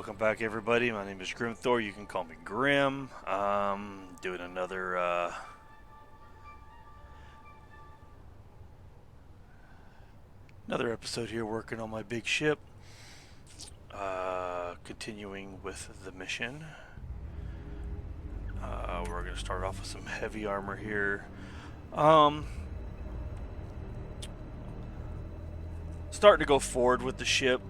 Welcome back, everybody. My name is Grimthor. You can call me Grim. Doing another episode here, working on my big ship. Continuing with the mission. We're gonna start off with some heavy armor here. Starting to go forward with the ship.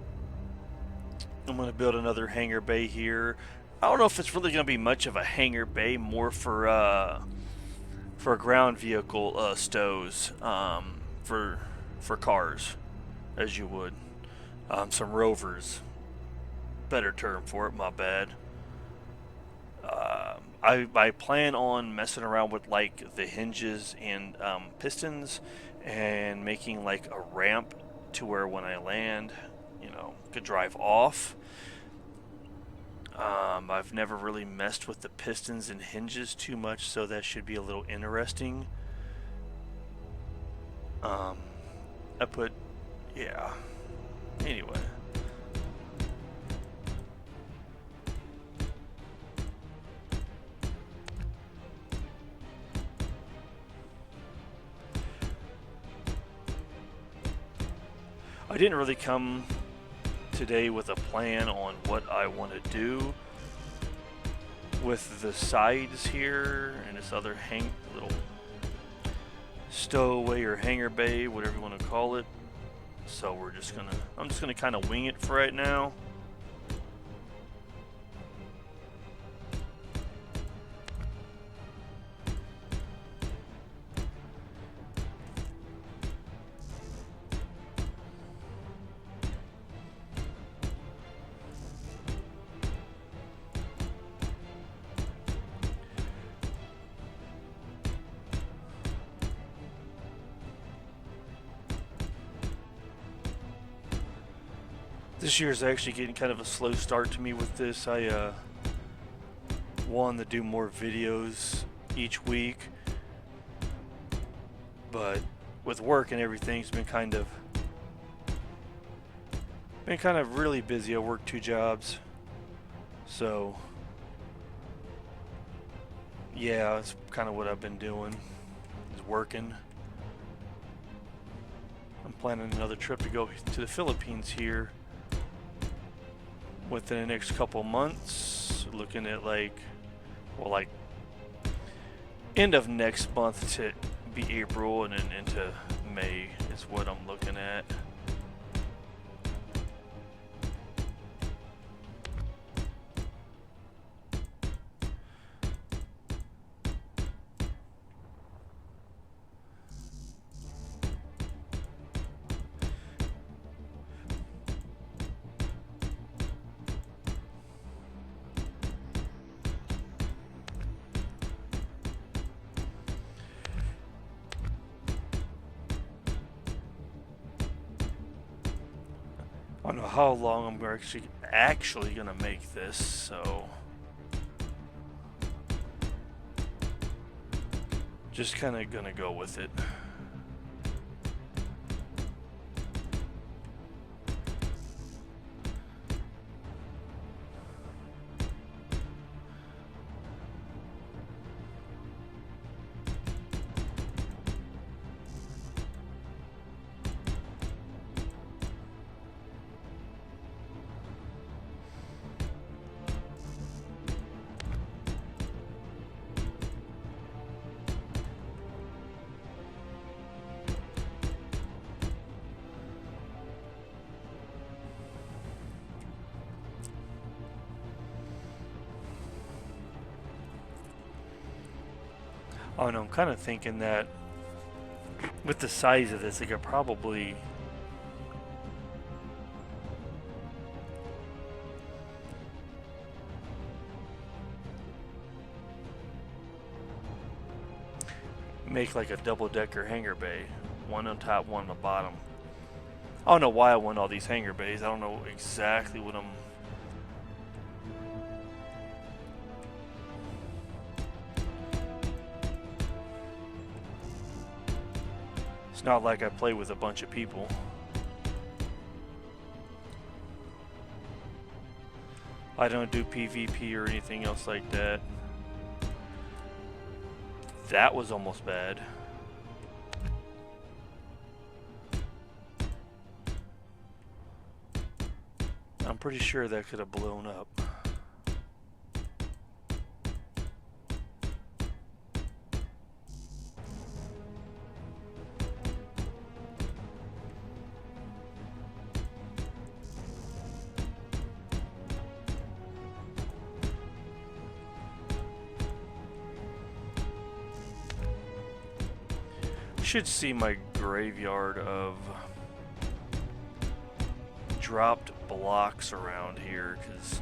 I'm going to build another hangar bay here. I don't know if it's really going to be much of a hangar bay, more for ground vehicle stows, for cars, as you would. Some rovers, better term for it. My bad. I plan on messing around with like the hinges and pistons, and making like a ramp to where when I land, could drive off. I've never really messed with the pistons and hinges too much, so that should be a little interesting. Yeah. Anyway. I didn't really come today with a plan on what I want to do with the sides here and this other little stowaway or hangar bay, whatever you want to call it. So I'm just gonna kind of wing it for right now. This year is actually getting kind of a slow start to me with this. I wanted to do more videos each week, but with work and everything, it's been kind of really busy. I work 2 jobs, so yeah, that's kind of what I've been doing, is working. I'm planning another trip to go to the Philippines here within the next couple months, looking at like end of next month to be April, and then into May is what I'm looking at. I don't know how long I'm actually gonna make this, so just kind of gonna go with it. Oh no, I'm kind of thinking that with the size of this, I could probably make like a double-decker hangar bay, one on top, one on the bottom. I don't know why I want all these hangar bays. I don't know exactly what I'm... It's not like I play with a bunch of people. I don't do PvP or anything else like that. That was almost bad. I'm pretty sure that could have blown up. Should see my graveyard of dropped blocks around here, because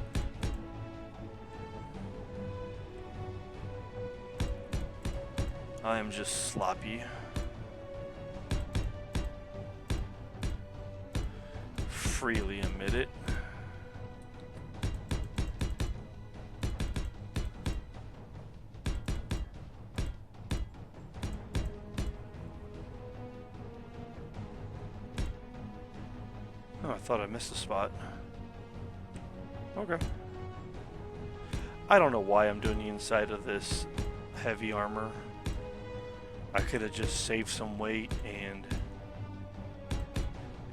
I am just sloppy. Freely admit it. Oh, I thought I missed a spot. Okay. I don't know why I'm doing the inside of this heavy armor. I could have just saved some weight and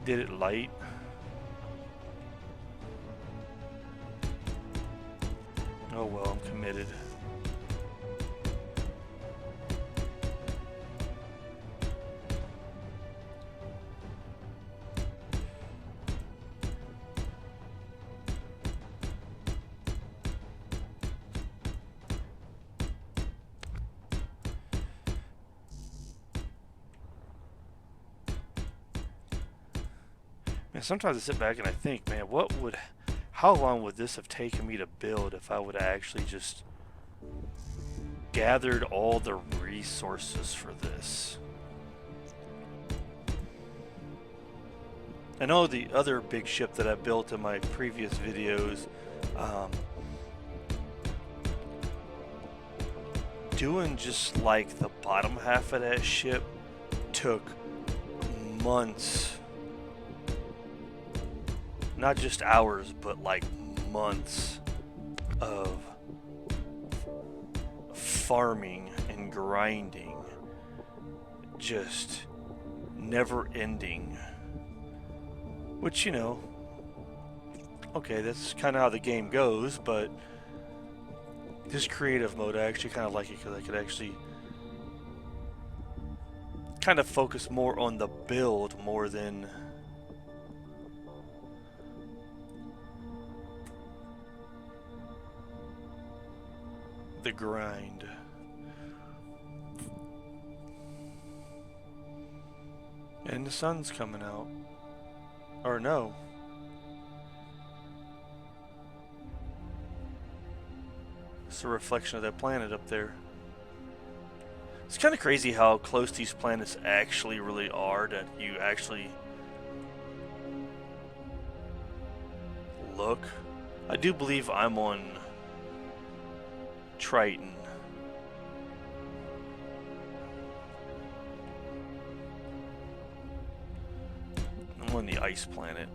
did it light. Oh well, I'm committed. Man, sometimes I sit back and I think, man, how long would this have taken me to build if I would have actually just gathered all the resources for this? I know the other big ship that I built in my previous videos, doing just like the bottom half of that ship took months. Not just hours, but like months of farming and grinding. Just never ending. Which, you know, okay, that's kind of how the game goes, but this creative mode, I actually kind of like it because I could actually kind of focus more on the build more than the grind. And the sun's coming out. Or no. It's a reflection of that planet up there. It's kind of crazy how close these planets actually really are, that you actually look. I do believe I'm on Triton. I'm on the ice planet.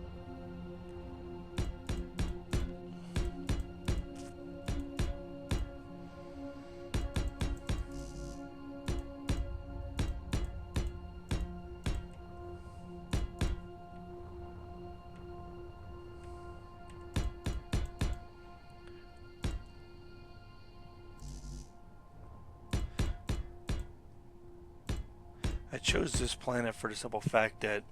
I chose this planet for the simple fact that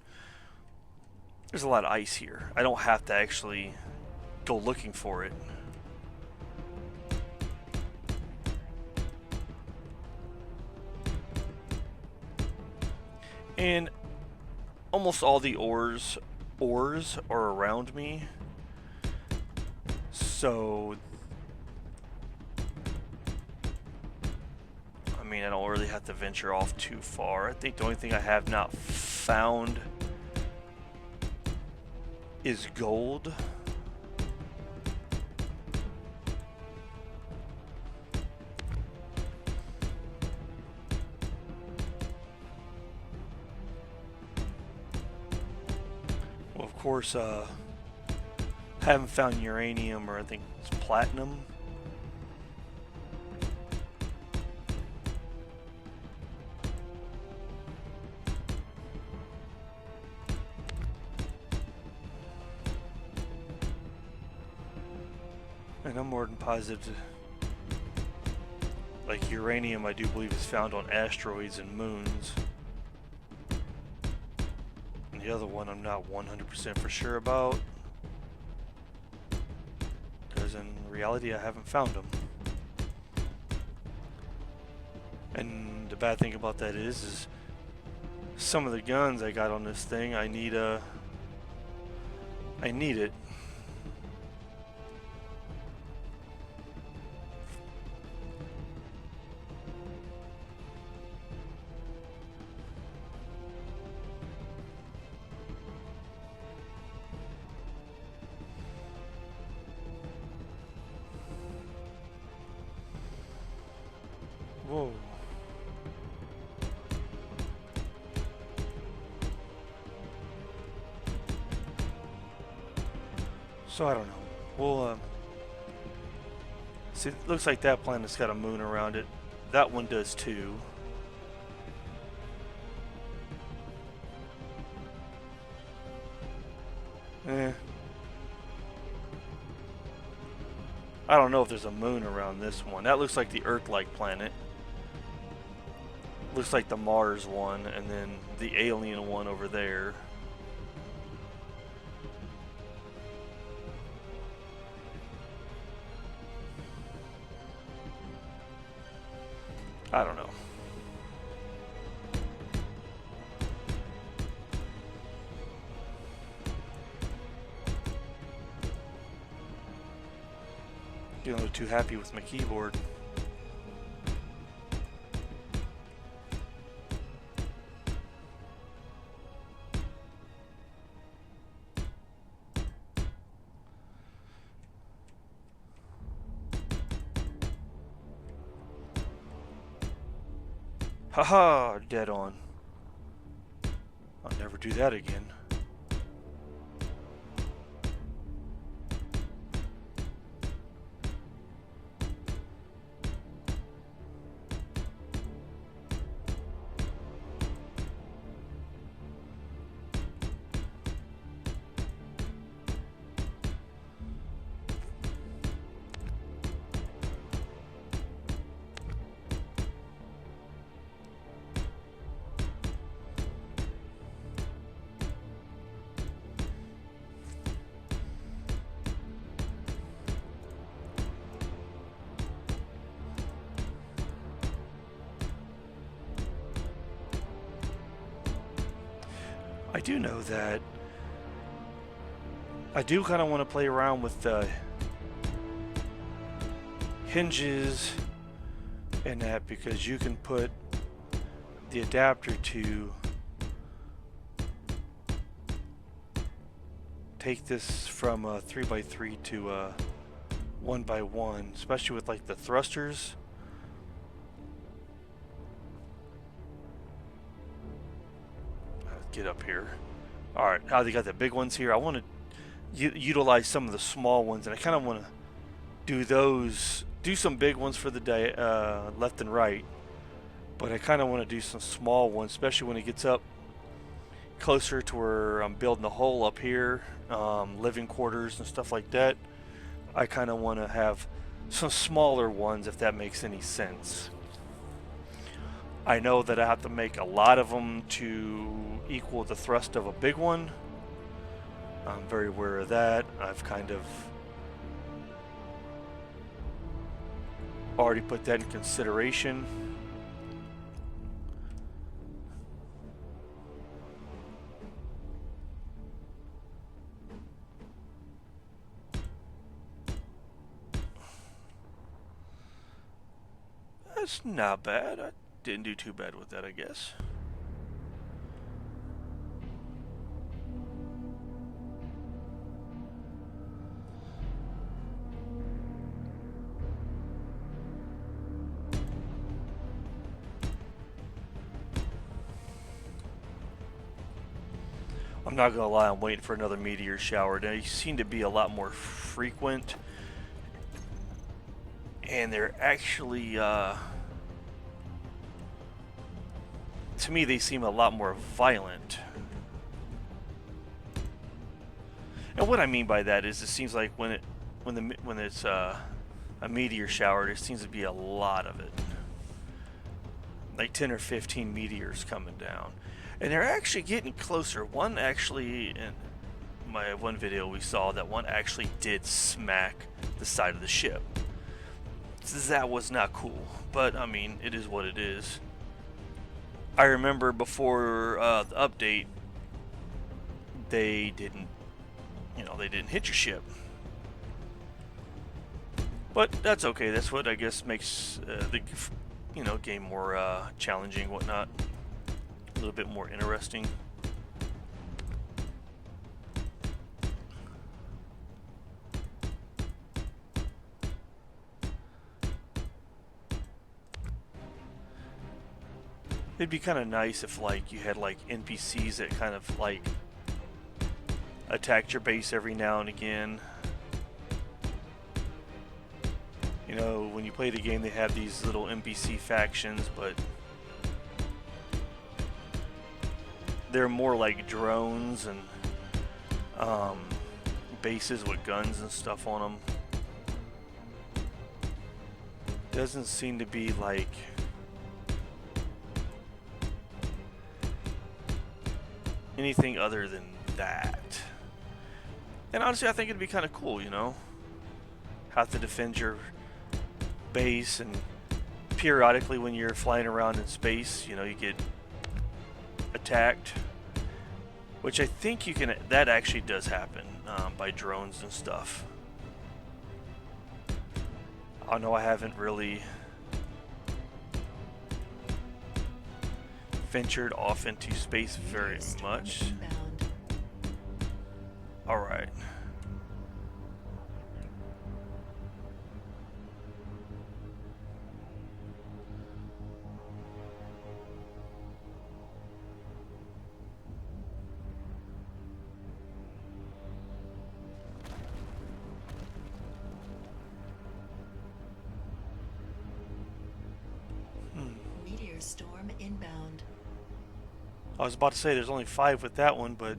there's a lot of ice here. I don't have to actually go looking for it. And almost all the ores are around me. So I mean, I don't really have to venture off too far. I think the only thing I have not found is gold. Well, of course, haven't found uranium, or I think it's platinum. And I'm more than positive, like uranium, I do believe is found on asteroids and moons. And the other one I'm not 100% for sure about, because in reality I haven't found them. And the bad thing about that is some of the guns I got on this thing, I need it. Whoa. So I don't know. We'll see. It looks like that planet's got a moon around it. That one does too. I don't know if there's a moon around this one. That looks like the Earth-like planet. Looks like the Mars one, and then the alien one over there. I don't know. Getting a little too happy with my keyboard. Haha, dead on. I'll never do that again. I do know that I do kind of want to play around with the hinges and that, because you can put the adapter to take this from a 3x3 to a 1x1, especially with like the thrusters. Get up here. Alright, now they got the big ones here. I want to utilize some of the small ones, and I kind of want to do those, do some big ones for the day, left and right, but I kind of want to do some small ones, especially when it gets up closer to where I'm building a hole up here, living quarters and stuff like that. I kind of want to have some smaller ones, if that makes any sense. I know that I have to make a lot of them to equal the thrust of a big one. I'm very aware of that. I've kind of already put that in consideration. That's not bad. I didn't do too bad with that, I guess. I'm not gonna lie, I'm waiting for another meteor shower. They seem to be a lot more frequent and they're actually, to me, they seem a lot more violent. And what I mean by that is, it seems like when it's a meteor shower, there seems to be a lot of it, like 10 or 15 meteors coming down, and they're actually getting closer. One actually, in my one video we saw, that one actually did smack the side of the ship. That was not cool, but I mean, it is what it is. I remember before the update, they didn't hit your ship. But that's okay. That's what I guess makes the game more challenging, whatnot. A little bit more interesting. It'd be kind of nice if you had NPCs that kind of attacked your base every now and again. When you play the game, they have these little NPC factions, but they're more like drones and bases with guns and stuff on them. Doesn't seem to be anything other than that. And honestly, I think it'd be kind of cool, have to defend your base, and periodically when you're flying around in space, you get attacked, which I think that actually does happen by drones and stuff. I know I haven't really ventured off into space very much. Alright. Meteor storm inbound. I was about to say there's only 5 with that one, but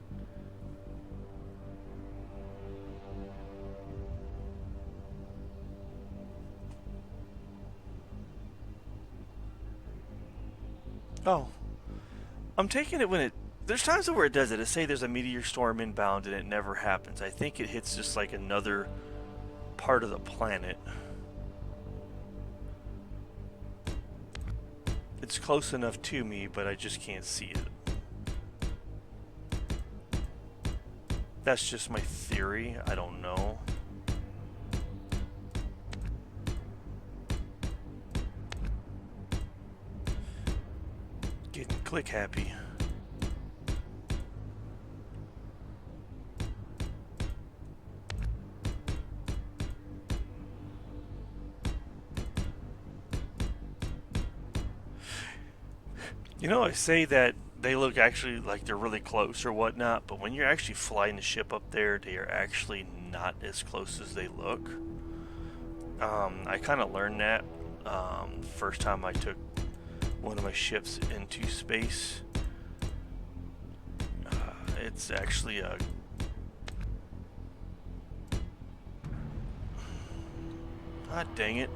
oh, I'm taking it when there's times where it does it. It say there's a meteor storm inbound and it never happens. I think it hits just another part of the planet. It's close enough to me, but I just can't see it. That's just my theory. I don't know. Getting click happy. I say that they look actually like they're really close or whatnot, but when you're actually flying the ship up there, they are actually not as close as they look. I kind of learned that first time I took one of my ships into space. It's actually a God dang it.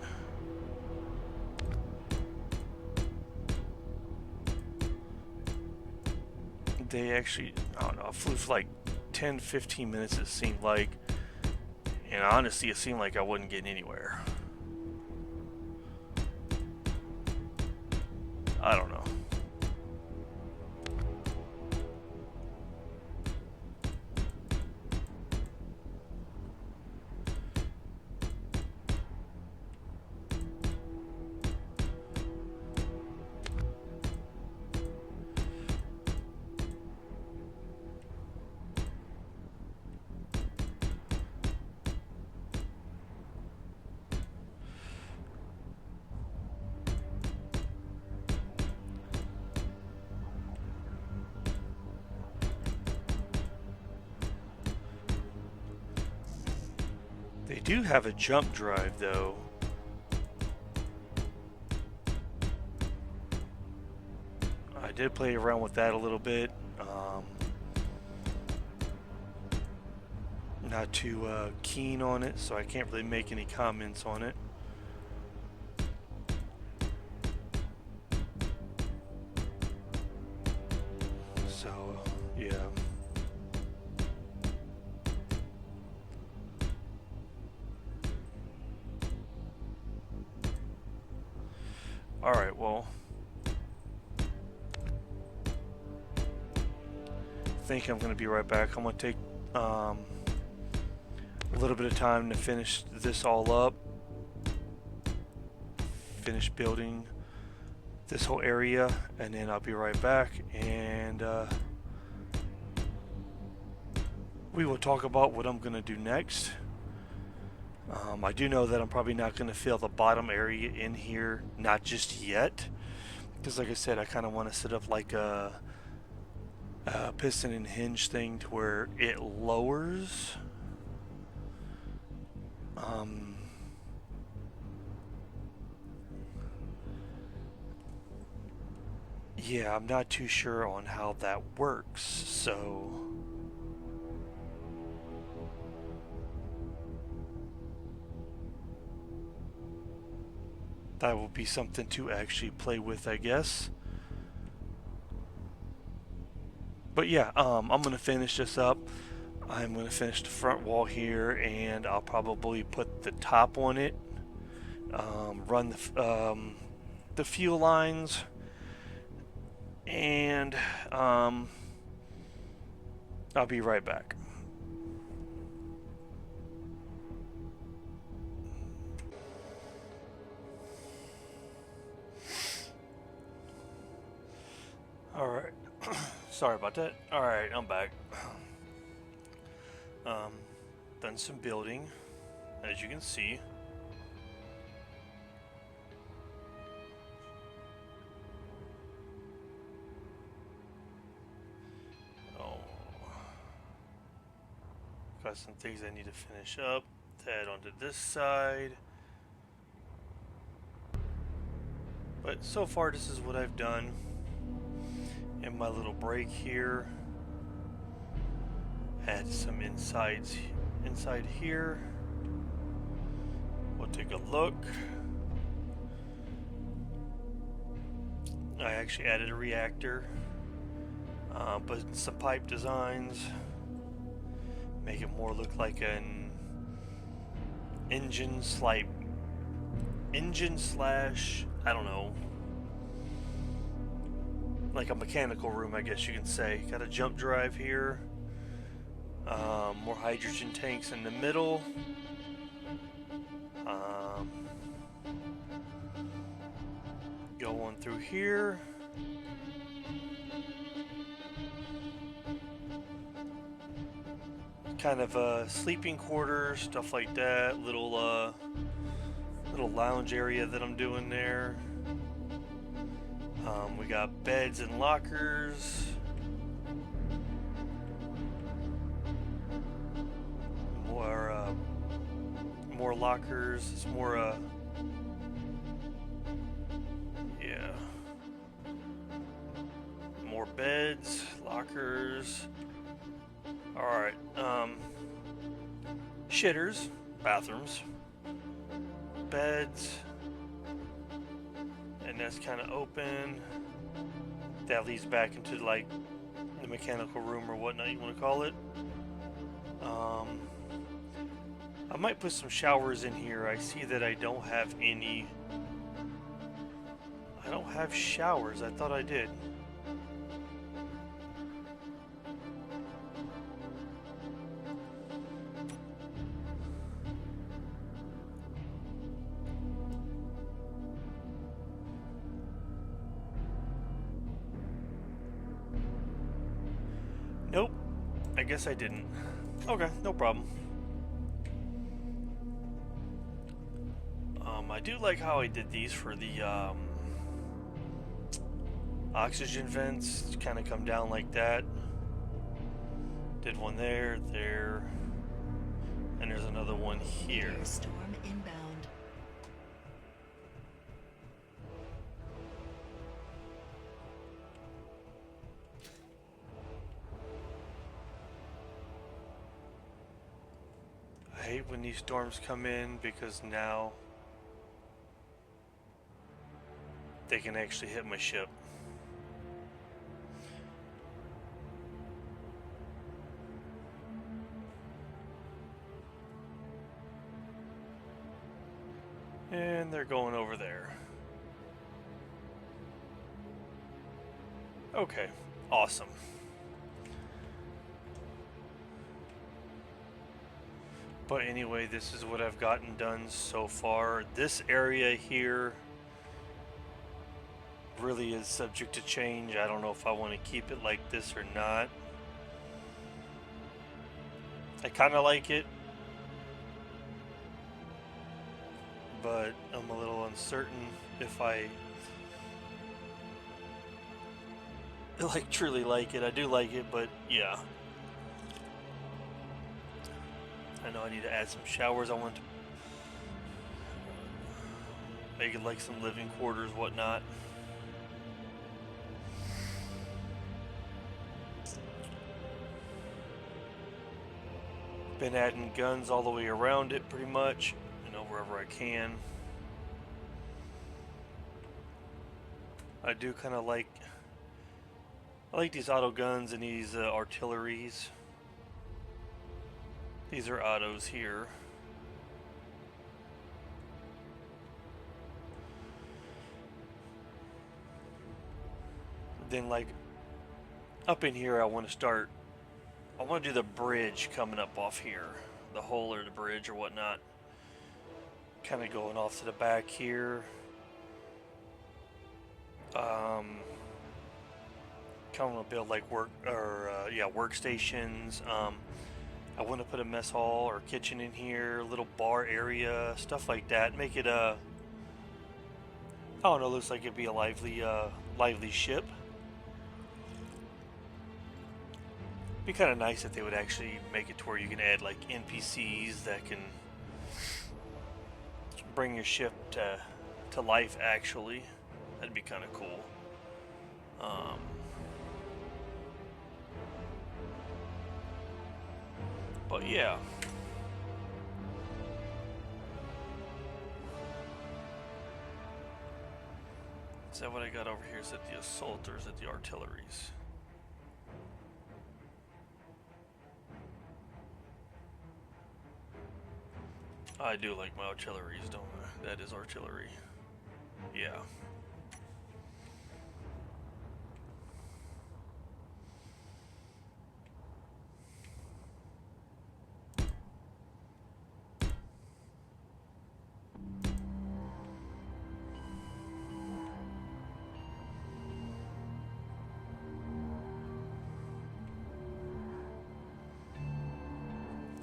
They actually, I don't know, flew for 10-15 minutes, it seemed like. And honestly, it seemed like I wasn't getting anywhere. I don't know. They do have a jump drive, though. did play around with that a little bit. Not too keen on it, so I can't really make any comments on it. So, yeah. Alright, well, I think I'm going to be right back. I'm going to take a little bit of time to finish this all up, finish building this whole area, and then I'll be right back, and we will talk about what I'm going to do next. I do know that I'm probably not going to fill the bottom area in here, not just yet, because like I said, I kind of want to set up like a piston and hinge thing to where it lowers. Yeah, I'm not too sure on how that works, so that will be something to actually play with, I guess. But yeah, I'm going to finish this up. I'm going to finish the front wall here, and I'll probably put the top on it, run the fuel lines, and I'll be right back. Alright, sorry about that. Alright, I'm back. Done some building, as you can see. Oh, got some things I need to finish up to add onto this side. But so far, this is what I've done in my little break here. Add some inside here. We'll take a look. I actually added a reactor, but some pipe designs, make it more look like an engine slash, I don't know, like a mechanical room, I guess you can say. Got a jump drive here. More hydrogen tanks in the middle. Go on through here. Kind of sleeping quarters, stuff like that. Little lounge area that I'm doing there. We got beds and lockers. More lockers. It's more yeah. More beds, lockers. Alright, shitters, bathrooms, beds, and that's kind of open. That leads back into like the mechanical room or whatnot you want to call it. I might put some showers in here. I see that I don't have any. I don't have showers. I thought I did. Nope. I guess I didn't. Okay, no problem. I do like how I did these for the oxygen vents. Kind of come down like that. Did one there, and there's another one here. Meteor storm inbound. hate when these storms come in because now they can actually hit my ship. And they're going over there. Okay, awesome. But anyway, this is what I've gotten done so far. This area here really is subject to change. I don't know if I want to keep it like this or not. I kind of like it, but I'm a little uncertain if I like truly like it. I do like it, but yeah. I know I need to add some showers. I want to make it like some living quarters, whatnot. Been adding guns all the way around it pretty much, you know, wherever I can. I do kind of like, I like these auto guns and these artilleries. These are autos here. Then like up in here I want to do the bridge coming up off here. The hull or the bridge or whatnot. Kind of going off to the back here. Kind of want to build like workstations. I want to put a mess hall or kitchen in here, little bar area, stuff like that. Make it a, I don't know, looks like it'd be a lively ship. Be kind of nice if they would actually make it to where you can add like NPCs that can bring your ship to life. Actually, that'd be kind of cool. But yeah. Is that what I got over here? Is it the assault or is it the artilleries? I do like my artilleries, don't I? That is artillery. Yeah.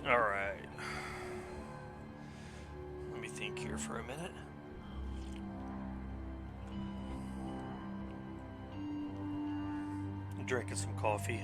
All right. Let me think here for a minute. Drinking some coffee.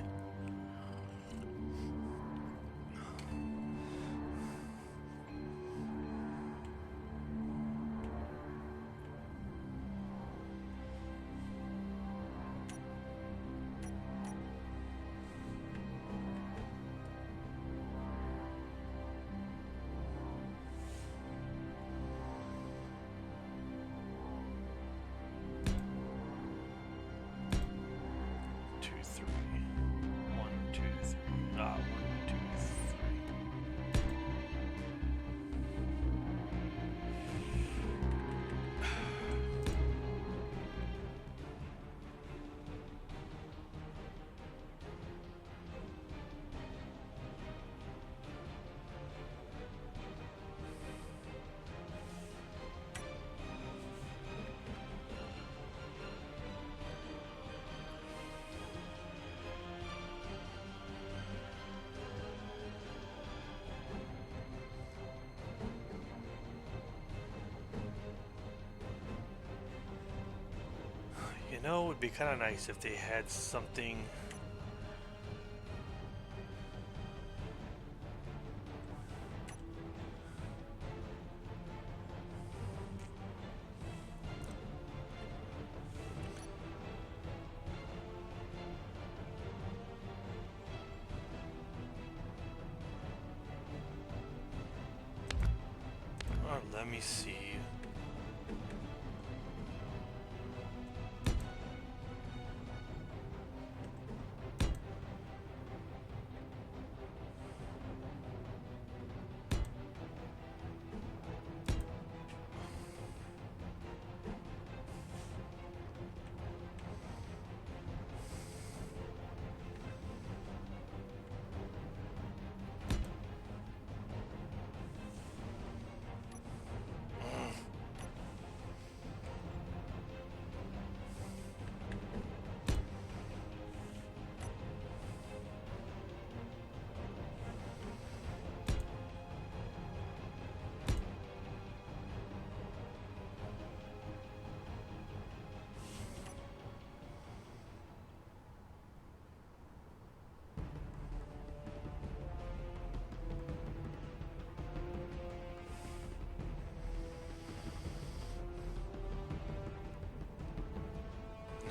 You know, it would be kind of nice if they had something. Let me see.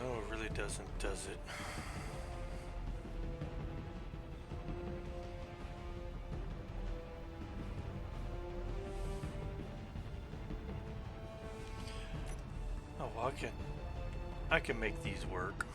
No, it really doesn't, does it? Oh, well, I can make these work.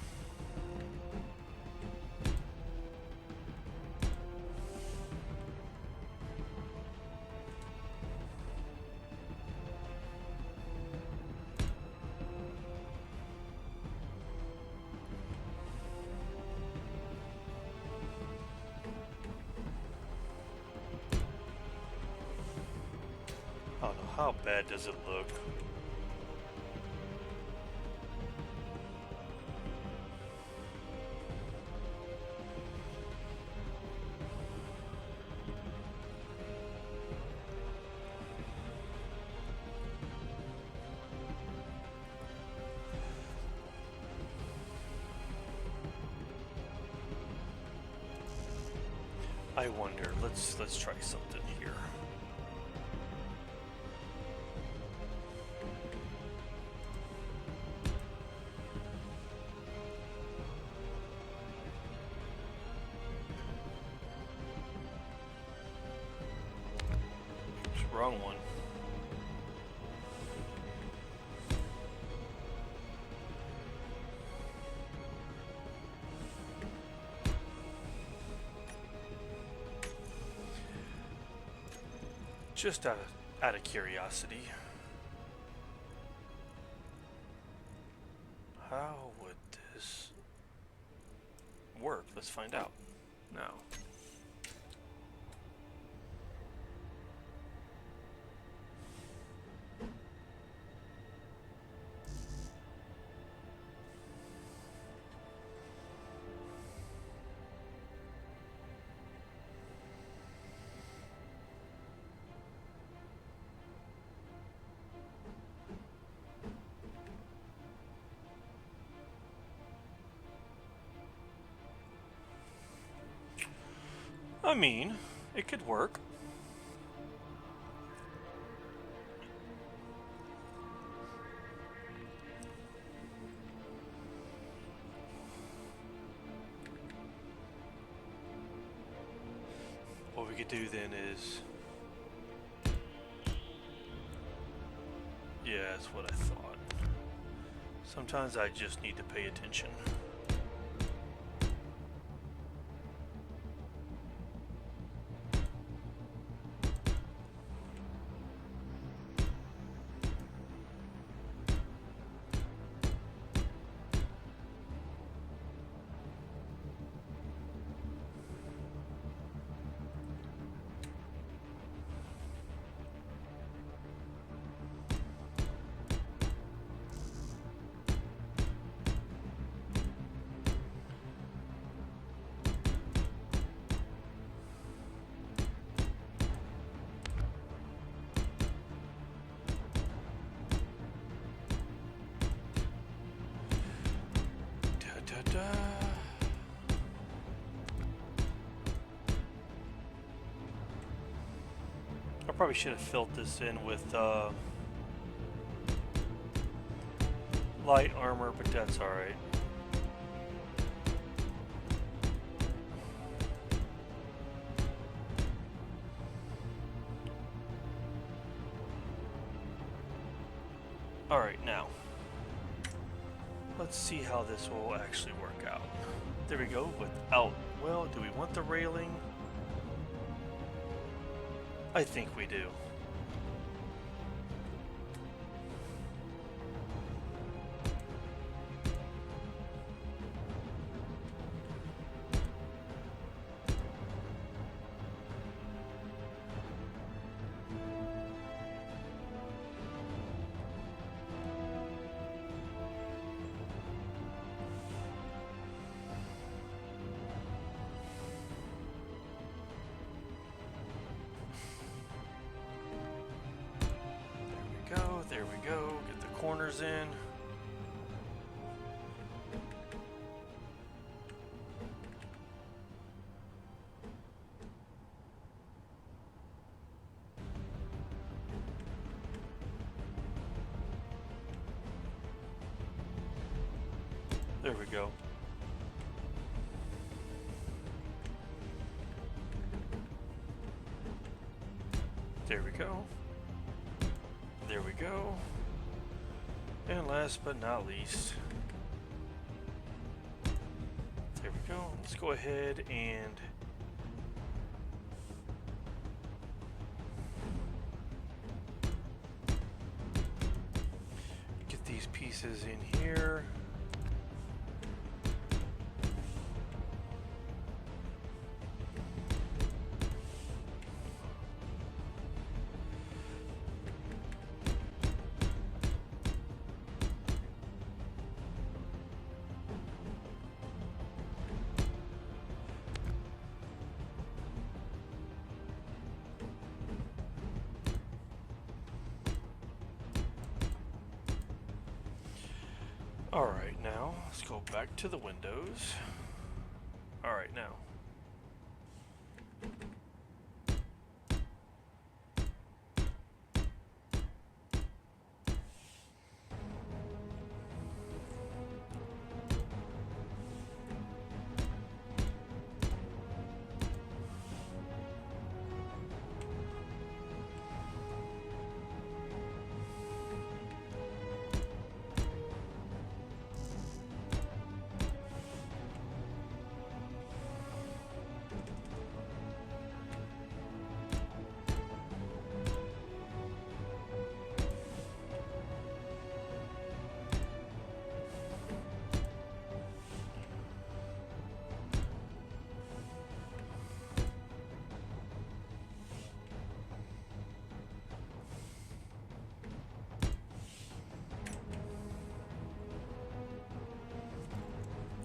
Oh no, how bad does it look? I wonder. Let's try something here. Oops, wrong one. Just out of curiosity, how would this work? Let's find out now. I mean, it could work. What we could do then is... Yeah, that's what I thought. Sometimes I just need to pay attention. I probably should have filled this in with light armor, but that's alright. Now, let's see how this will actually work out. There we go, without, well, do we want the railing? I think we do. There we go. Get the corners in. There we go. There we go. There we go. And last but not least, there we go. Let's go ahead and get these pieces in here. Alright, now let's go back to the windows. Alright, now.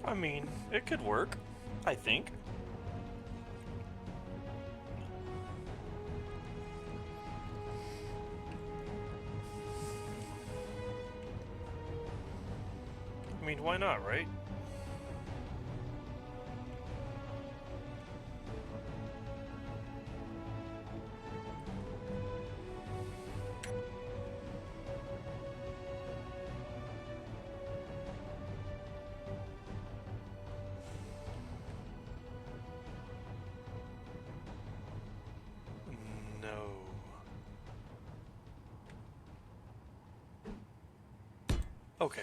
I mean, it could work, I think. I mean, why not, right? No. Okay.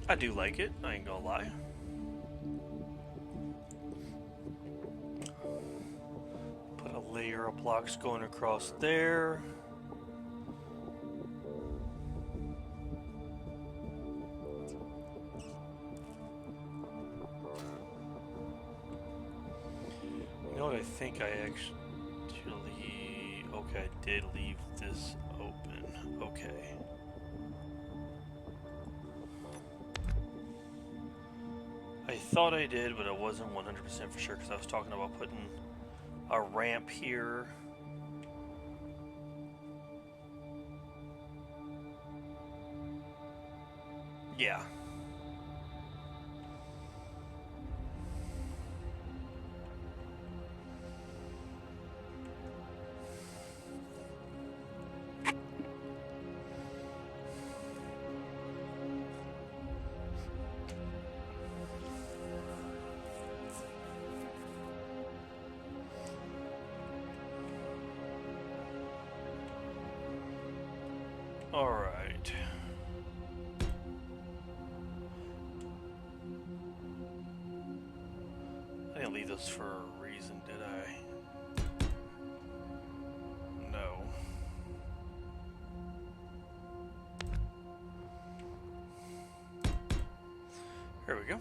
I do like it, I ain't gonna lie. Put a layer of blocks going across there. You know what, I think I actually... Okay, I did leave this open. Okay. I thought I did, but I wasn't 100% for sure because I was talking about putting a ramp here. Yeah. All right. I didn't leave those for a reason, did I? No. Here we go.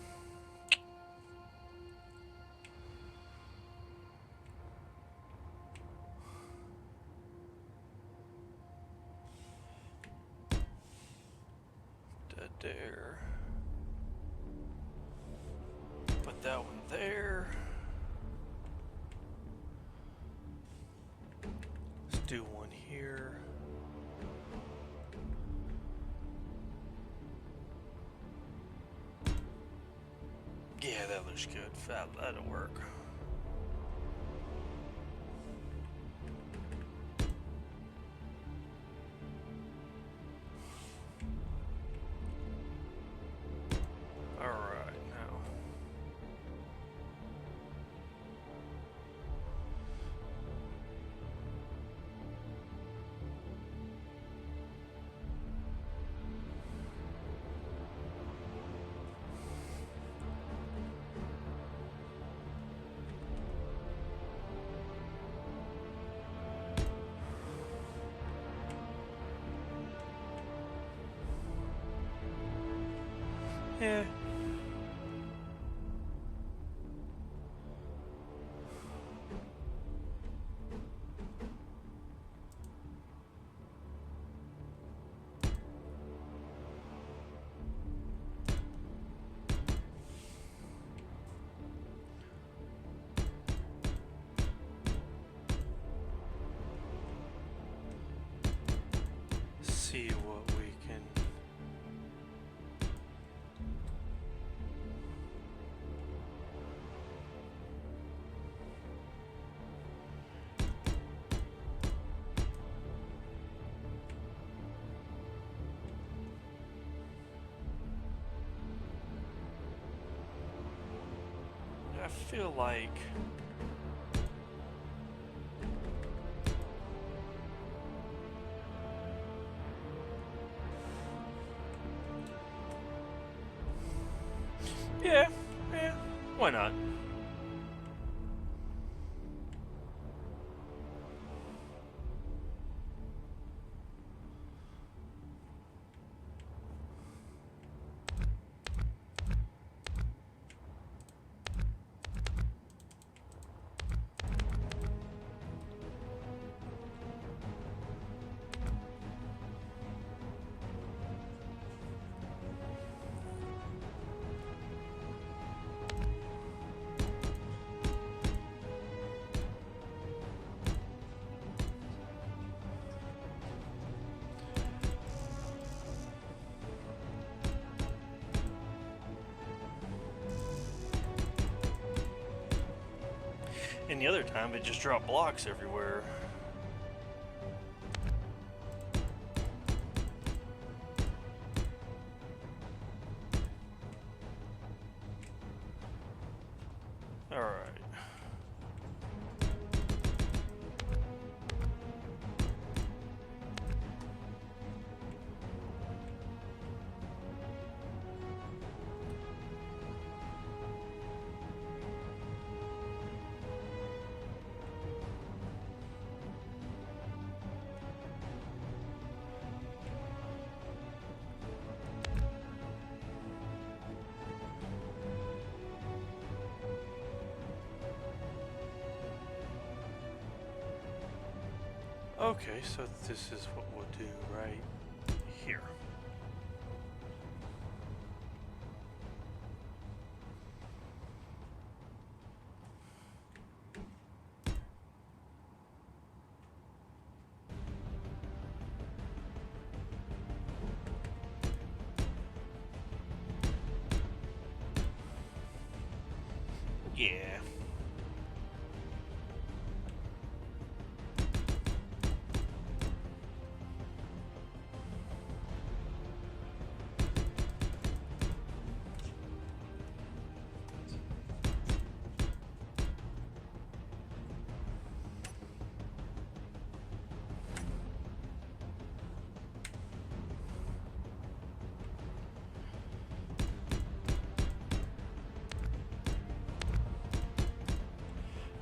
Dead there. Put that one there. Let's do one here. Yeah, that looks good. That'll work. All right, now. Yeah. See what we can. I feel like yeah, why not? And the other time it just dropped blocks everywhere. All right. Okay, so this is what we'll do right here. Yeah.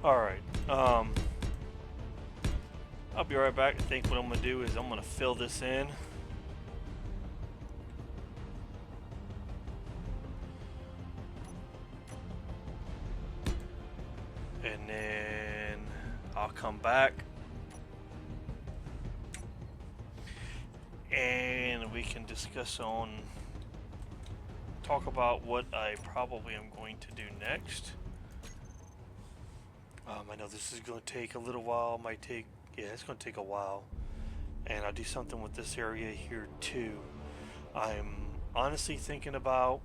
Alright, I'll be right back. I think what I'm going to do is I'm going to fill this in. And then I'll come back. And we can talk about what I probably am going to do next. I know this is going to take a little while. Yeah, it's going to take a while. And I'll do something with this area here too. I'm honestly thinking about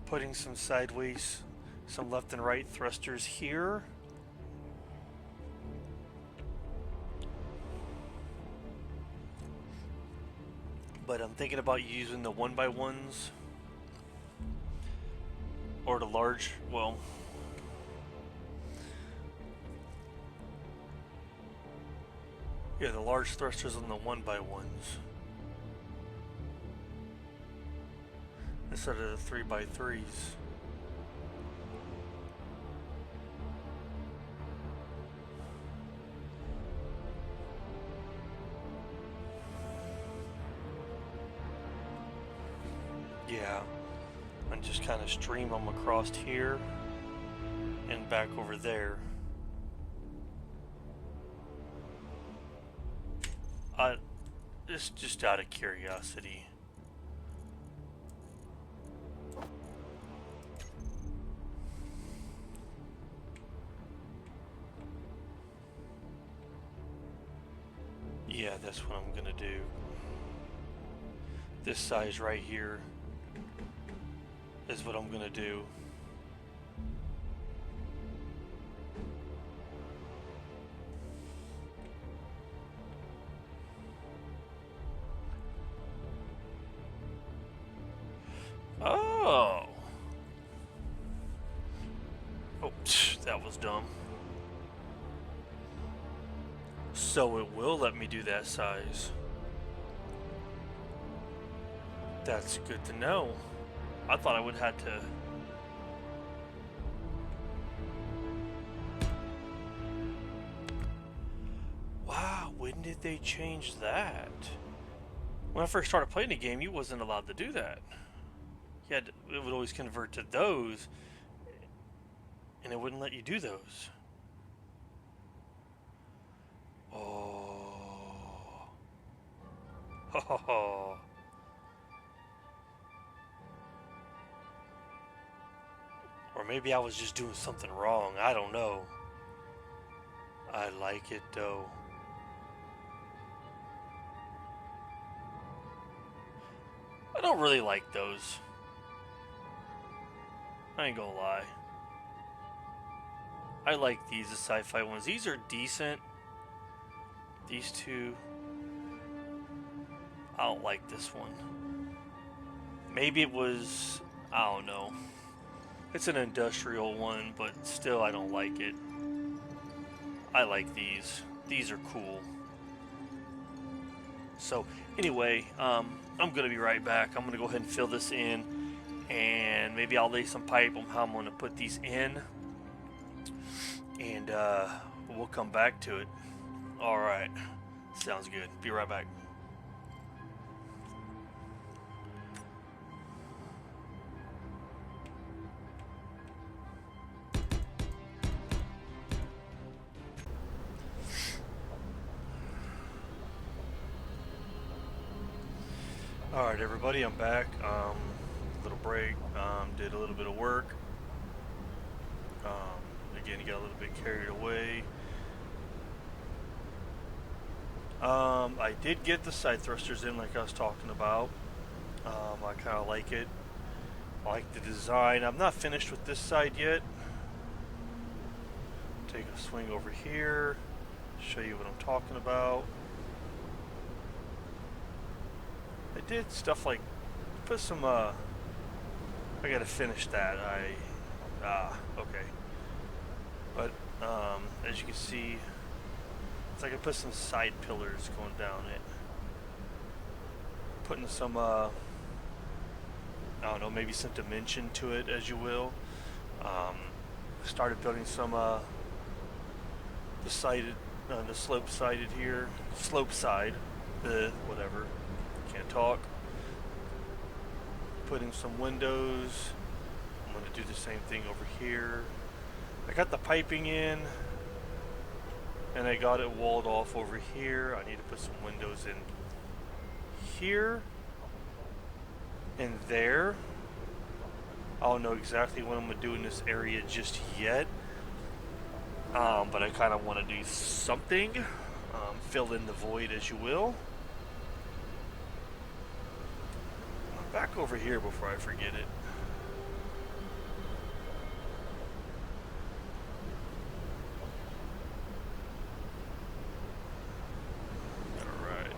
putting some sideways, some left and right thrusters here. But I'm thinking about using the 1x1s or the large, well, yeah, the large thrusters on the 1x1s instead of the 3x3s. Yeah, and just kind of stream them across here and back over there. This just out of curiosity. Yeah, that's what I'm gonna do. This size right here is what I'm gonna do. Oh, that was dumb. So it will let me do that size. That's good to know. I thought I would have to. Wow, when did they change that? When I first started playing the game, you wasn't allowed to do that. It would always convert to those, and it wouldn't let you do those. Oh. Ho ho ho. Or maybe I was just doing something wrong. I don't know. I like it though. I don't really like those. I ain't gonna lie. I like these, the sci-fi ones. These are decent. These two. I don't like this one. Maybe it was, I don't know. It's an industrial one, but still I don't like it. I like these. These are cool. So anyway, I'm gonna be right back. I'm gonna go ahead and fill this in, and maybe I'll lay some pipe on how I'm gonna put these in, and we'll come back to it. All right, sounds good. Be right back. Alright everybody, I'm back. Little break, did a little bit of work. Again, got a little bit carried away. I did get the side thrusters in like I was talking about. I kind of like it. I like the design. I'm not finished with this side yet. Take a swing over here, show you what I'm talking about. I did stuff like put some I gotta finish that. Okay. But as you can see, it's like I put some side pillars going down it. Putting some I don't know, maybe some dimension to it, as you will. Started building some the slope sided here, slope side, the whatever, can't talk. Putting some windows. I'm going to do the same thing over here. I got the piping in, and I got it walled off over here. I need to put some windows in here and there. I don't know exactly what I'm going to do in this area just yet, but I kind of want to do something, fill in the void, as you will. Back over here before I forget it. Alright.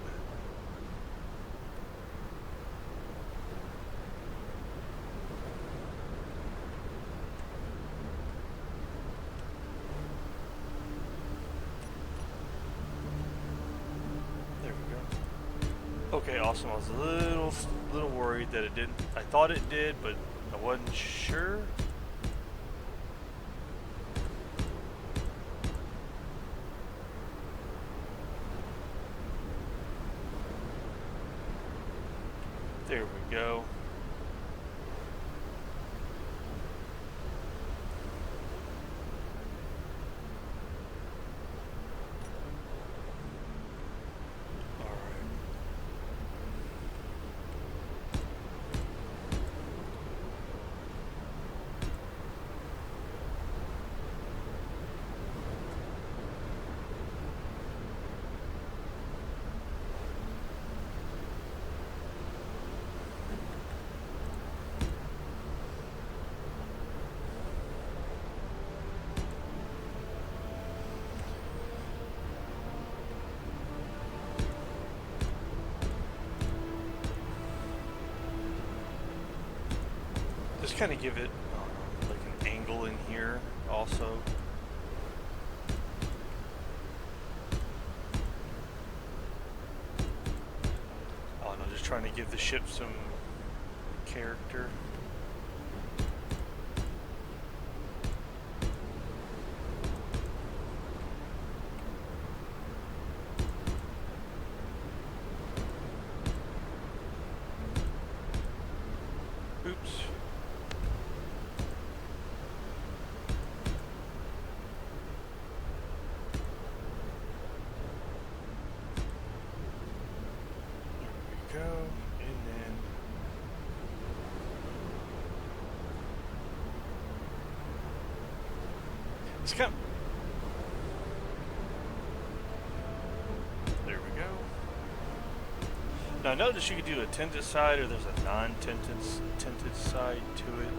There we go. Okay, awesome. I was a little worried that it didn't. I thought it did, but I wasn't sure. There we go. Just kind of give it like an angle in here also. Oh no, just trying to give the ship some character. Oops. Go, and then it's kind of, there we go. Now notice you could do a tinted side or there's a non-tinted side to it.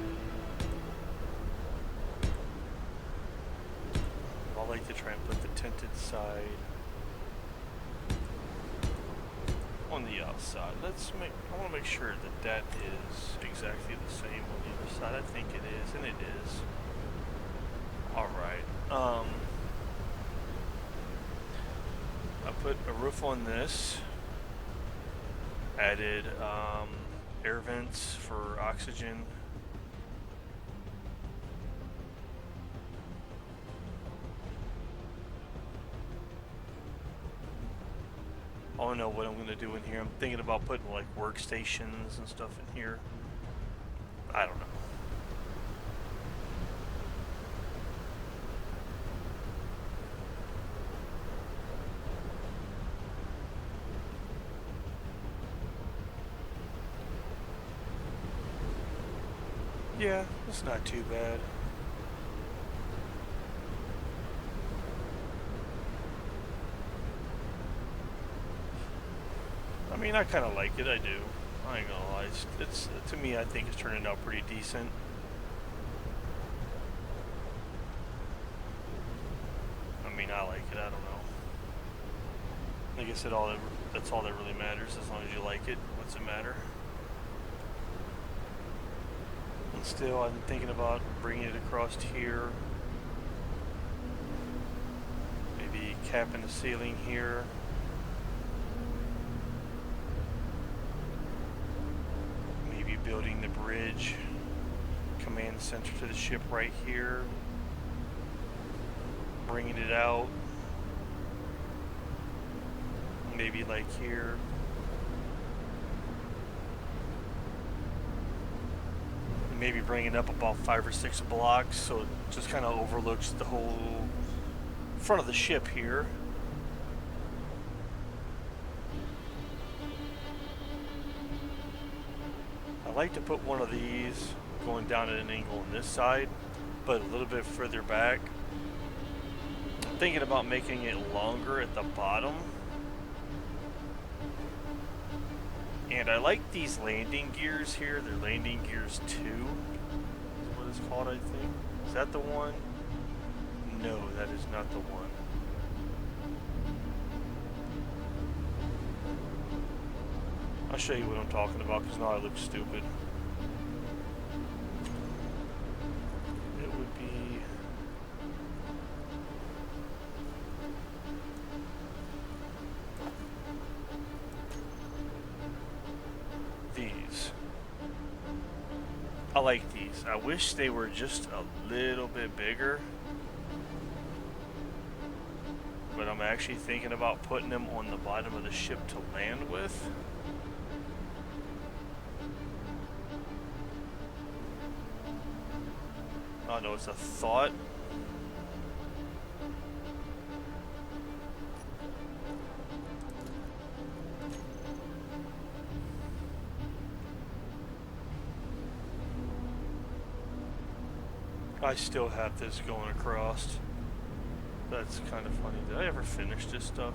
I like to try and put the tinted side on the outside. I want to make sure that that is exactly the same on the other side. I think it is, and it is. Alright. I put a roof on this. Added air vents for oxygen. I don't know what I'm going to do in here. I'm thinking about putting like workstations and stuff in here. I don't know. Yeah, it's not too bad. I mean, I kind of like it. I do. I ain't gonna lie. It's to me, I think it's turning out pretty decent. I mean, I like it. I don't know. Like I said, that's all that really matters. As long as you like it, what's it matter? And still, I'm thinking about bringing it across here. Maybe capping the ceiling here. building the bridge command center to the ship right here, bringing it out, maybe like here. Maybe bring it up about 5 or 6 blocks so it just kind of overlooks the whole front of the ship here. I like to put one of these going down at an angle on this side, but a little bit further back. I'm thinking about making it longer at the bottom. And I like these landing gears here. They're landing gears 2. Is what it's called, I think. Is that the one? No, that is not the one. I'll show you what I'm talking about because now I look stupid. It would be... these. I like these. I wish they were just a little bit bigger. But I'm actually thinking about putting them on the bottom of the ship to land with. Oh no, it's a thought. I still have this going across. That's kind of funny. Did I ever finish this stuff?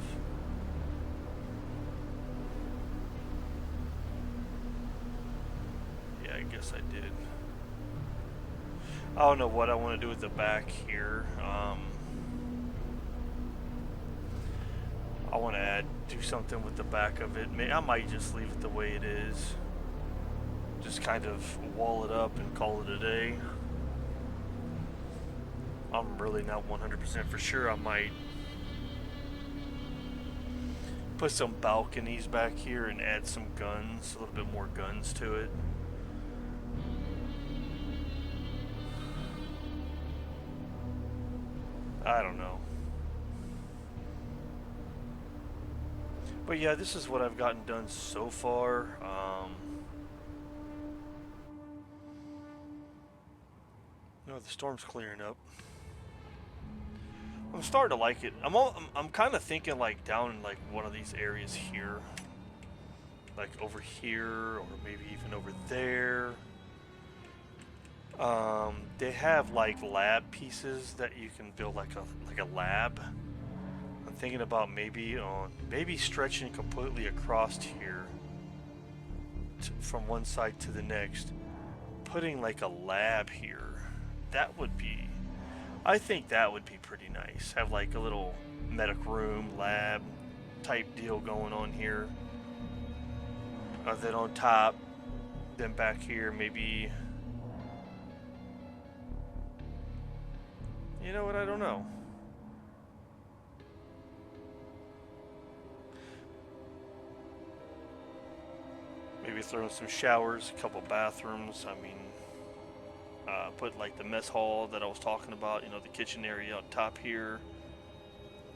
Yeah, I guess I did. I don't know what I want to do with the back here. I want to do something with the back of it. I might just leave it the way it is. Just kind of wall it up and call it a day. I'm really not 100% for sure. I might put some balconies back here and add some guns, a little bit more guns to it. I don't know. But yeah, this is what I've gotten done so far. No, the storm's clearing up. I'm starting to like it. I'm kind of thinking like down in like one of these areas here, like over here, or maybe even over there. They have like lab pieces that you can build like a lab. I'm thinking about maybe stretching completely across here from one side to the next, putting like a lab here. That would be, I think that would be pretty nice. Have like a little medic room, lab type deal going on here. Then on top, then back here maybe. You know what? I don't know. Maybe throw in some showers, a couple bathrooms. I mean, put like the mess hall that I was talking about. You know, the kitchen area on top here.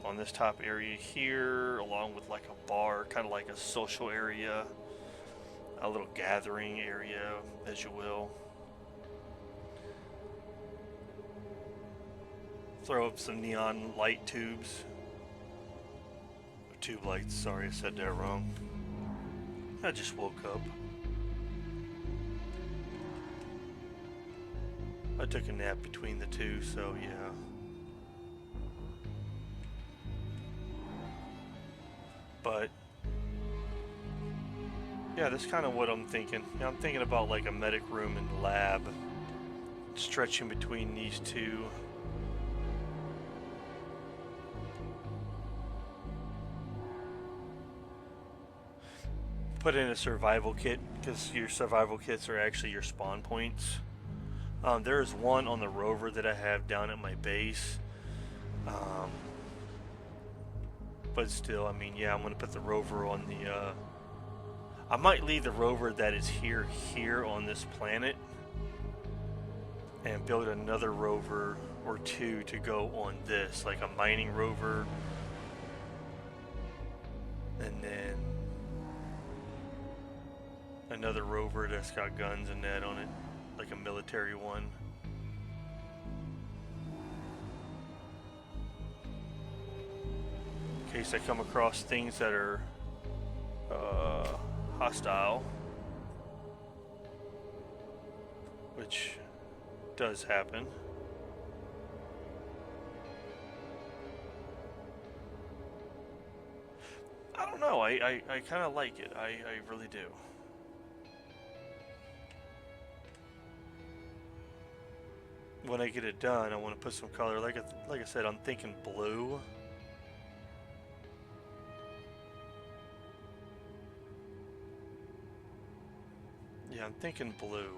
On this top area here, along with like a bar, kind of like a social area, a little gathering area, as you will. Throw up some neon light tubes. Tube lights, sorry, I said that wrong. I just woke up. I took a nap between the two, so yeah. But yeah, that's kind of what I'm thinking. Yeah, I'm thinking about like a medic room and lab, stretching between these two. Put in a survival kit, because your survival kits are actually your spawn points. There's one on the rover that I have down at my base. But still, I mean, yeah, I'm going to put the rover on the... I might leave the rover that is here on this planet and build another rover or two to go on this, like a mining rover, and then another rover that's got guns and that on it, like a military one. In case I come across things that are hostile, which does happen. I don't know, I kind of like it. I really do. When I get it done, I want to put some color. Like I said, I'm thinking blue. Yeah, I'm thinking blue.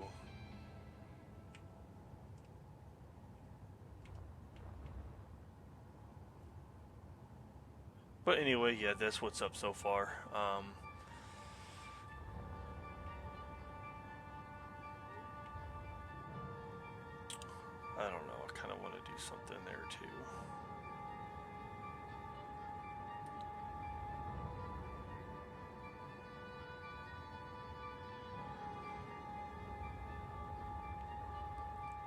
But anyway, yeah, that's what's up so far. I don't know, I kind of want to do something there too.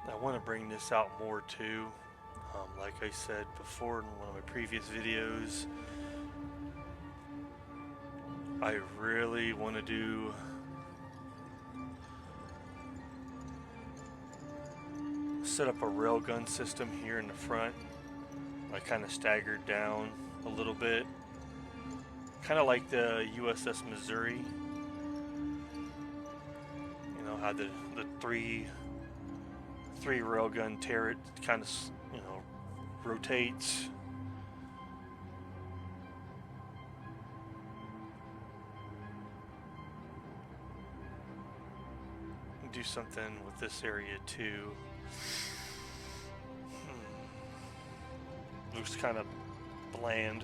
I want to bring this out more too. Like I said before in one of my previous videos, I really want to do set up a railgun system here in the front. I kind of staggered down a little bit, kind of like the USS Missouri. You know how the three railgun turret kind of, you know, rotates. Do something with this area too. Looks kind of bland.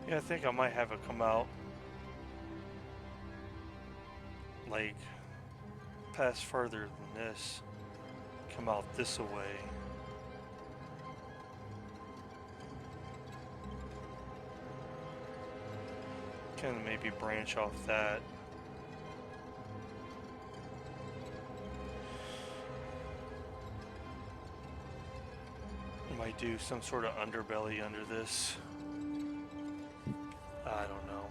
Yeah, I think I might have it come out like pass further than this, come out this way. Can maybe branch off that. Might do some sort of underbelly under this. I don't know.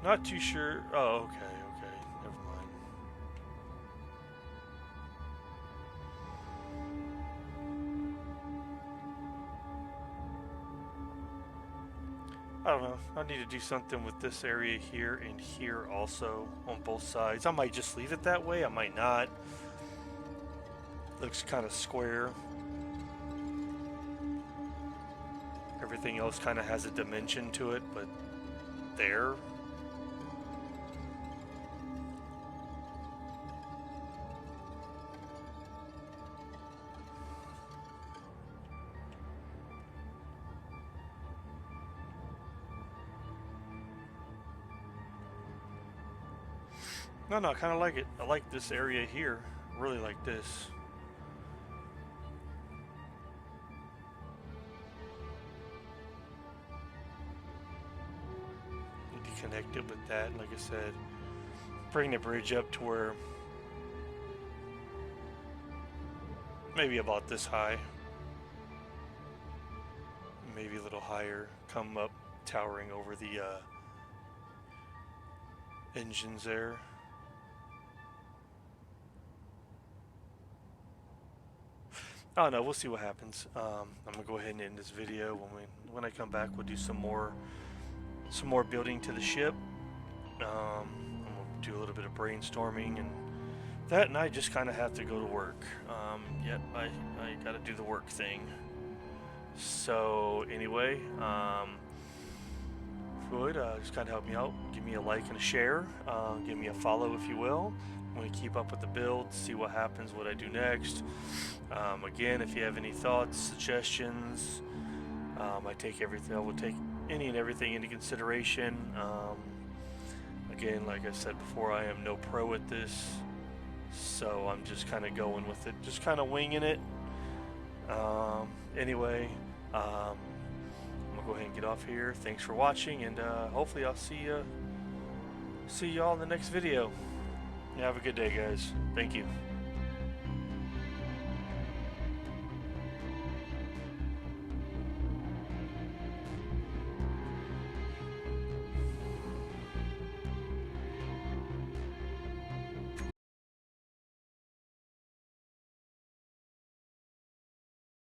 Not too sure. Oh, okay, never mind. I don't know. I need to do something with this area here and here also on both sides. I might just leave it that way. I might not. Looks kind of square. Everything else kind of has a dimension to it, but there. No, I kind of like it. I like this area here. Really like this. Need to connect it with that, like I said. Bring the bridge up to where maybe about this high. Maybe a little higher. Come up towering over the engines there. I don't know, we'll see what happens. I'm gonna go ahead and end this video. When I come back, we'll do some more building to the ship. I'm gonna do a little bit of brainstorming, and that and I just kind of have to go to work. Yep, I gotta do the work thing. So anyway, if you would just kind of help me out, give me a like and a share, give me a follow if you will. going to keep up with the build, see what happens, what I do next. Again, if you have any thoughts, suggestions, I take everything. I will take any and everything into consideration. Again, like I said before, I am no pro at this, so I'm just kind of going with it, just kind of winging it. Anyway, I'm gonna go ahead and get off here. Thanks for watching, and hopefully I'll see y'all in the next video. You have a good day, guys. Thank you.